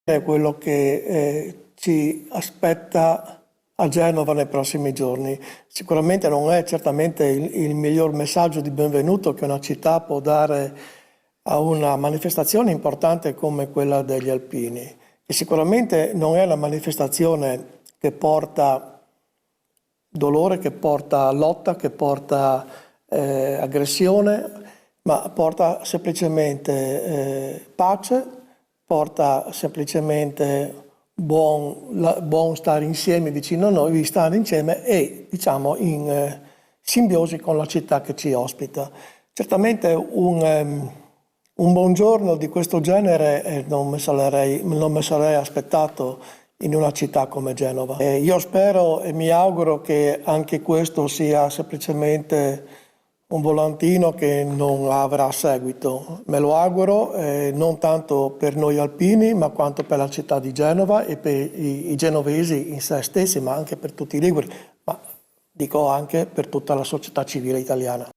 È quello che ci aspetta a Genova nei prossimi giorni. Sicuramente non è certamente il miglior messaggio di benvenuto che una città può dare a una manifestazione importante come quella degli alpini. E sicuramente non è la manifestazione che porta dolore, che porta lotta, che porta aggressione, ma porta semplicemente pace, porta semplicemente buon stare insieme vicino a noi, stare insieme e diciamo in simbiosi con la città che ci ospita. Certamente un buongiorno di questo genere non mi sarei aspettato in una città come Genova. Io spero e mi auguro che anche questo sia semplicemente un volantino che non avrà seguito. Me lo auguro non tanto per noi alpini, ma quanto per la città di Genova e per i genovesi in sé stessi, ma anche per tutti i liguri, ma dico anche per tutta la società civile italiana.